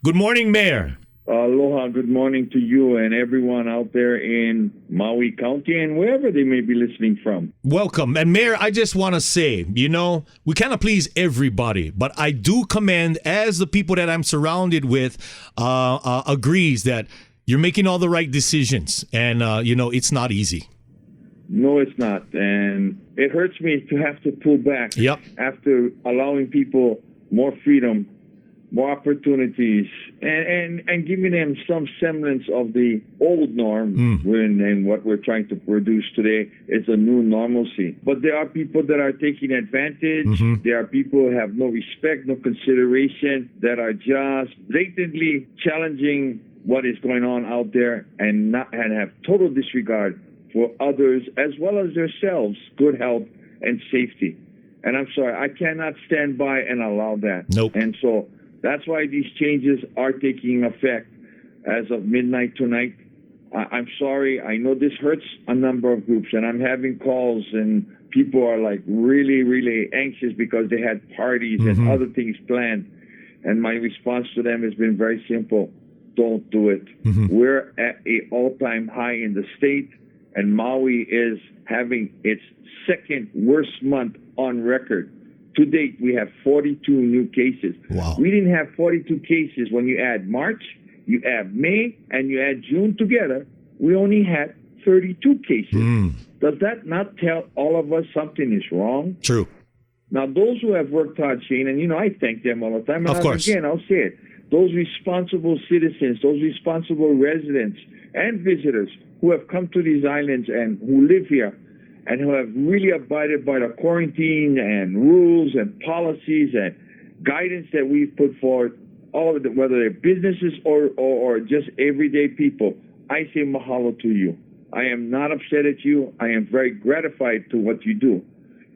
Good morning, Mayor. Aloha, good morning to you and everyone out there in Maui County and wherever they may be listening from. Welcome. And Mayor, I just want to say, we cannot please everybody, but I do commend, as the people that I'm surrounded with agrees that you're making all the right decisions. And, it's not easy. No, it's not. And it hurts me to have to pull back after allowing people more freedom, more opportunities, and giving them some semblance of the old norm and what we're trying to produce today is a new normalcy. But there are people that are taking advantage. There are people who have no respect, no consideration, that are just blatantly challenging what is going on out there and have total disregard for others as well as themselves, good health and safety. And I'm sorry, I cannot stand by and allow that. Nope. And so that's why these changes are taking effect as of midnight tonight. I'm sorry. I know this hurts a number of groups, and I'm having calls, and people are like really, really anxious because they had parties and other things planned. And my response to them has been very simple. Don't do it. We're at an all-time high in the state, and Maui is having its second worst month on record. To date, we have 42 new cases. Wow. We didn't have 42 cases when you add March, you add May, and you add June together. We only had 32 cases. Does that not tell all of us something is wrong? True. Now, those who have worked hard, Shane, and I thank them all the time. And of course. Again, I'll say it. Those responsible citizens, those responsible residents and visitors who have come to these islands and who live here, and who have really abided by the quarantine and rules and policies and guidance that we've put forward, all of them, whether they're businesses or just everyday people, I say mahalo to you. I am not upset at you. I am very gratified to what you do.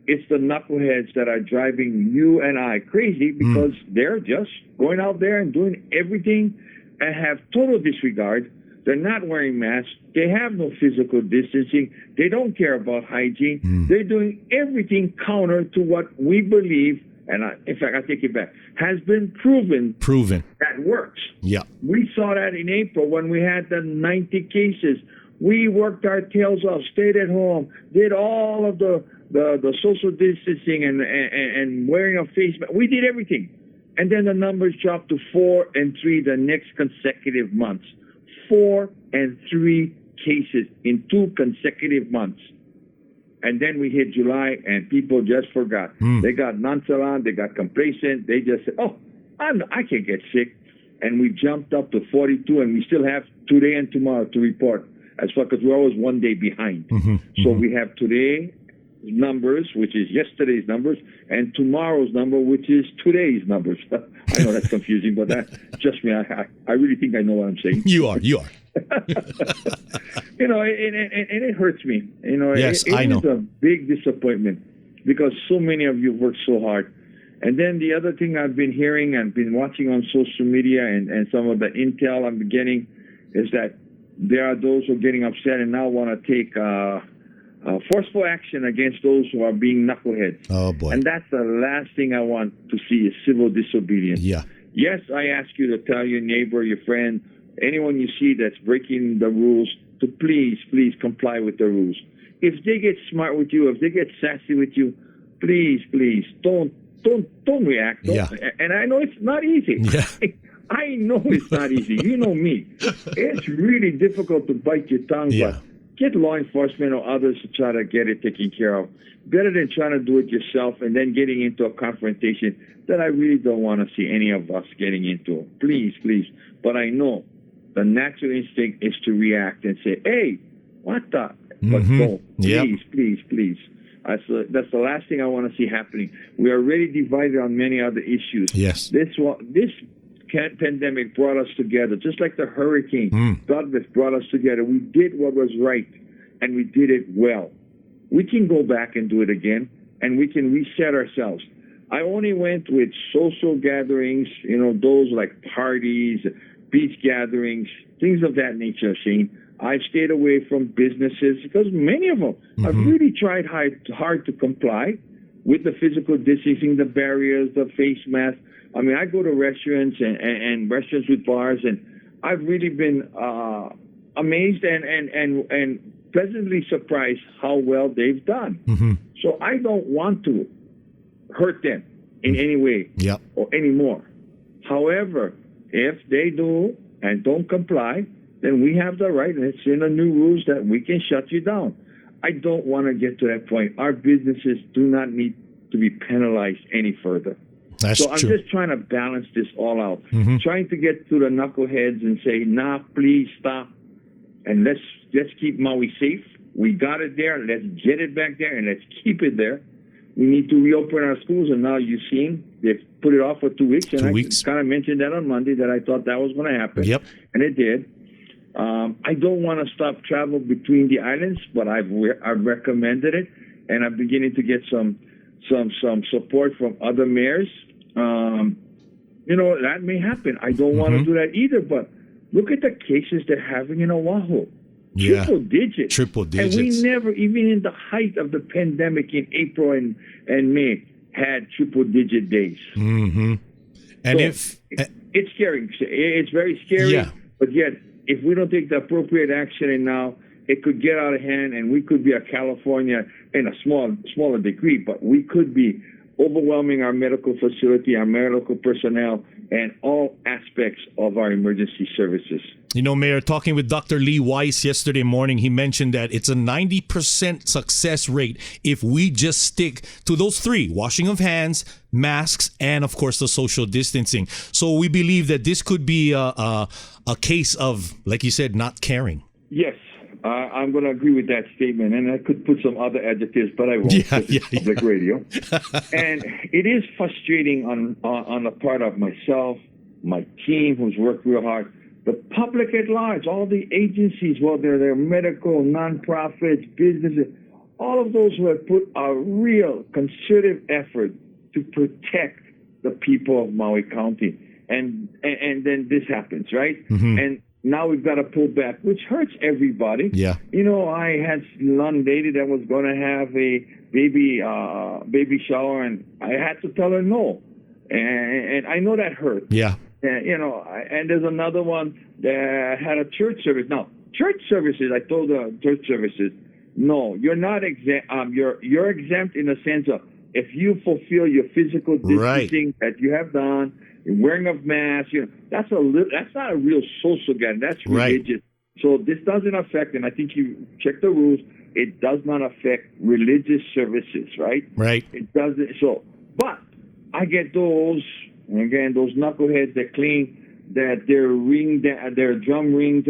It's the knuckleheads that are driving you and I crazy because they're just going out there and doing everything and have total disregard. They're not wearing masks. They have no physical distancing. They don't care about hygiene. They're doing everything counter to what we believe, and in fact, I take it back, has been proven that works. Yeah. We saw that in April when we had the 90 cases. We worked our tails off, stayed at home, did all of the social distancing and wearing a face mask. We did everything. And then the numbers dropped to 4 and 3 the next consecutive months. 4 and 3 cases in 2 consecutive months. And then we hit July, and people just forgot. They got nonchalant, they got complacent. They just said, I can't get sick. And we jumped up to 42, and we still have today and tomorrow to report, as far because we're always one day behind. So we have today numbers, which is yesterday's numbers, and tomorrow's number, which is today's numbers. I know that's confusing, but just me. I really think I know what I'm saying. You are. And it hurts me. Yes, I know. It is a big disappointment because so many of you worked so hard. And then the other thing I've been hearing and been watching on social media and some of the intel I'm getting is that there are those who are getting upset and now want to take forceful action against those who are being knuckleheads. Oh, boy. And that's the last thing I want to see is civil disobedience. Yeah. Yes, I ask you to tell your neighbor, your friend, anyone you see that's breaking the rules to please comply with the rules. If they get smart with you, if they get sassy with you, please don't react. And I know it's not easy. Yeah. I know it's not easy. You know me. It's really difficult to bite your tongue, but get law enforcement or others to try to get it taken care of. Better than trying to do it yourself and then getting into a confrontation that I really don't want to see any of us getting into. Please. But I know the natural instinct is to react and say, hey, what the? But don't. Please. That's the last thing I want to see happening. We are already divided on many other issues. Yes. This pandemic brought us together, just like the hurricane. Douglas brought us together. We did what was right, and we did it well. We can go back and do it again, and we can reset ourselves. I only went with social gatherings, those like parties, beach gatherings, things of that nature, Shane. I stayed away from businesses because many of them have really tried hard to comply. with the physical distancing, the barriers, the face masks. I mean, I go to restaurants and restaurants with bars, and I've really been amazed and pleasantly surprised how well they've done. Mm-hmm. So I don't want to hurt them in any way or anymore. However, if they do and don't comply, then we have the right, and it's in the new rules, that we can shut you down. I don't want to get to that point. Our businesses do not need to be penalized any further. That's so I'm true. just trying to balance this all out, Mm-hmm. trying to get to the knuckleheads and say, nah, please stop, and let's keep Maui safe. We got it there. Let's get it back there, and let's keep it there. We need to reopen our schools, and now you've seen they've put it off for 2 weeks. And 2 I weeks. kind of mentioned that on Monday, that I thought that was going to happen. Yep. And it did. I don't want to stop travel between the islands, but I've recommended it, and I'm beginning to get some support from other mayors. That may happen. I don't want to do that either, but look at the cases they're having in Oahu. Yeah. Triple digits. Triple digits. And we never, even in the height of the pandemic in April and May, had triple digit days. Mm-hmm. And So it's scary. It's very scary. Yeah. But yet, if we don't take the appropriate action, and now it could get out of hand, and we could be a California in a smaller degree, but we could be overwhelming our medical facility, our medical personnel, and all aspects of our emergency services. You know, Mayor, talking with Dr. Lee Weiss yesterday morning, he mentioned that it's a 90% success rate if we just stick to those three: washing of hands, masks, and of course the social distancing. So we believe that this could be a case of, like you said, not caring. Yes, I'm going to agree with that statement, and I could put some other adjectives, but I won't. It's public radio. And it is frustrating on the part of myself, my team, who's worked real hard, the public at large, all the agencies, whether they're medical, nonprofits, businesses, all of those who have put a real concerted effort to protect the people of Maui County. And then this happens, right? Mm-hmm. And now we've got to pull back, which hurts everybody. Yeah. I had one lady that was going to have a baby shower, and I had to tell her no. And I know that hurt. Yeah. And there's another one that had a church service. Now, church services, I told the church services, no, you're not exempt. You're exempt in the sense of, if you fulfill your physical distancing that you have done, wearing of masks, that's not a real social gathering. That's religious. So this doesn't affect, and I think you check the rules, it does not affect religious services, right? Right. It doesn't. So, but I get those knuckleheads that claim that their drum rings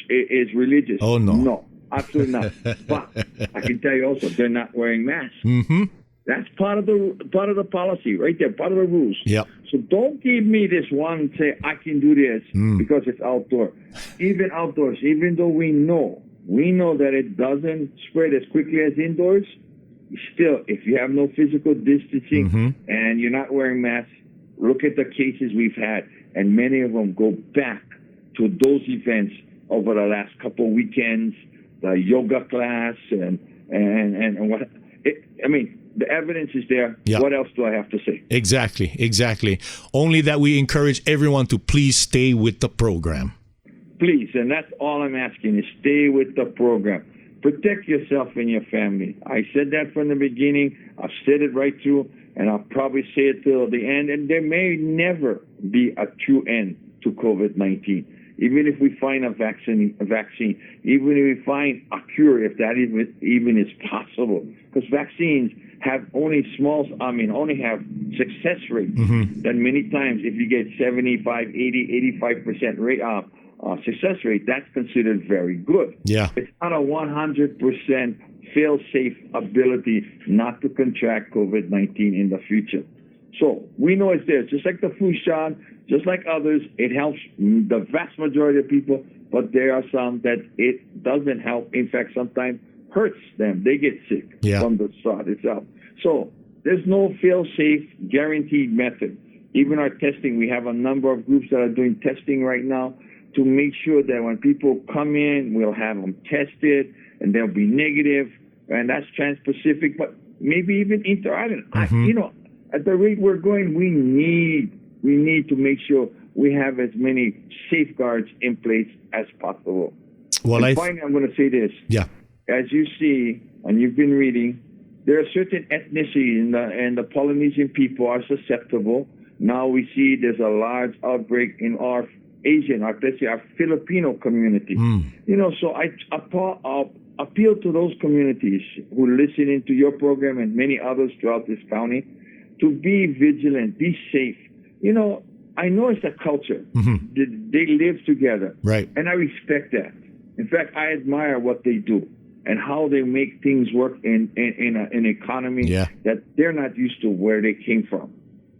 is religious. Oh, no. No, absolutely not. But I can tell you also, they're not wearing masks. Mm-hmm. That's part of the policy right there, part of the rules. Yep. So don't give me this one say I can do this because it's outdoor. Even outdoors, even though we know that it doesn't spread as quickly as indoors, still, if you have no physical distancing and you're not wearing masks, look at the cases we've had, and many of them go back to those events over the last couple weekends, the yoga class and what. The evidence is there. Yeah. What else do I have to say? Exactly. Only that we encourage everyone to please stay with the program. Please, and that's all I'm asking, is stay with the program. Protect yourself and your family. I said that from the beginning. I've said it right through, and I'll probably say it till the end. And there may never be a true end to COVID-19. Even if we find a vaccine, even if we find a cure, if that even is possible, because vaccines have only have success rates. That many times, if you get 75, 80, 85% rate success rate, that's considered very good. Yeah. It's not a 100% fail-safe ability not to contract COVID-19 in the future. So we know it's there, just like the flu shot, just like others. It helps the vast majority of people, but there are some that it doesn't help. In fact, sometimes hurts them. They get sick from the shot itself. So there's no fail-safe guaranteed method. Even our testing, we have a number of groups that are doing testing right now to make sure that when people come in, we'll have them tested and they'll be negative, and that's Trans-Pacific. But maybe even inter-island. At the rate we're going, we need to make sure we have as many safeguards in place as possible. Well, finally, I'm going to say this. Yeah. As you see, and you've been reading, there are certain ethnicities, and the Polynesian people are susceptible. Now we see there's a large outbreak in our Asian, let's say our Filipino community. So I appeal to those communities who listen into your program and many others throughout this county to be vigilant, be safe. I know it's a culture. They live together. Right. And I respect that. In fact, I admire what they do and how they make things work in an economy that they're not used to where they came from.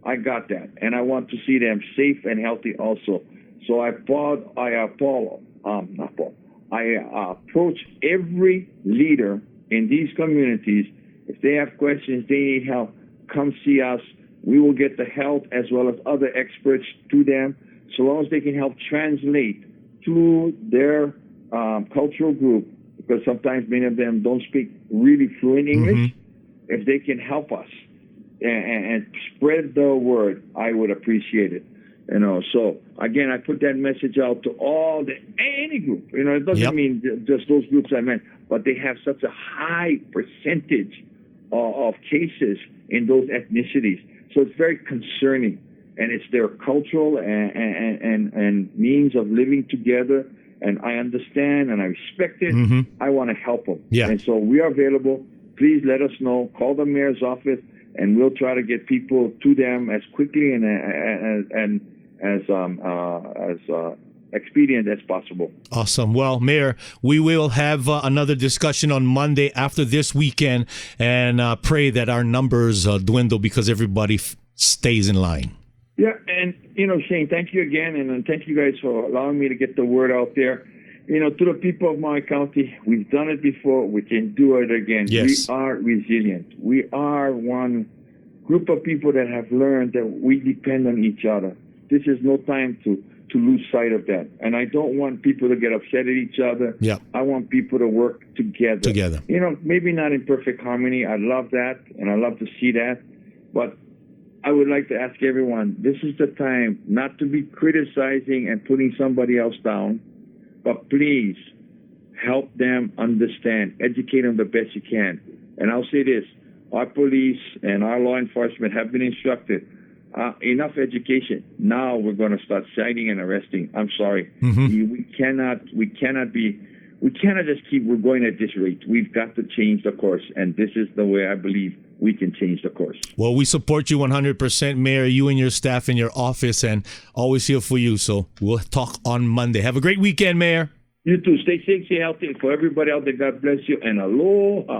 I got that. And I want to see them safe and healthy also. So I approach every leader in these communities. If they have questions, they need help, come see us. We will get the health as well as other experts to them, so long as they can help translate to their cultural group, because sometimes many of them don't speak really fluent English. If they can help us and spread the word, I would appreciate it. So again, I put that message out to any group. It doesn't mean just those groups I meant, but they have such a high percentage of cases in those ethnicities. So it's very concerning, and it's their cultural and means of living together. And I understand and I respect it. I want to help them. Yeah. And so we are available. Please let us know. Call the mayor's office, and we'll try to get people to them as quickly and as expedient as possible. Awesome. Well, Mayor, we will have another discussion on Monday after this weekend, and pray that our numbers dwindle because everybody stays in line. Yeah, and Shane, thank you again, and thank you guys for allowing me to get the word out there. To the people of Maui County, we've done it before. We can do it again. Yes. We are resilient. We are one group of people that have learned that we depend on each other. This is no time to lose sight of that. And I don't want people to get upset at each other. Yeah. I want people to work together. Maybe not in perfect harmony. I love that, and I love to see that. But I would like to ask everyone, this is the time not to be criticizing and putting somebody else down, but please help them understand, educate them the best you can. And I'll say this, our police and our law enforcement have been instructed, enough education. Now we're going to start citing and arresting. I'm sorry. We cannot just keep we're going at this rate. We've got to change the course, and this is the way I believe we can change the course. Well, we support you 100%, Mayor, you and your staff in your office, and always here for you. So we'll talk on Monday. Have a great weekend, Mayor. You too. Stay safe, stay healthy. For everybody out there, God bless you, and aloha.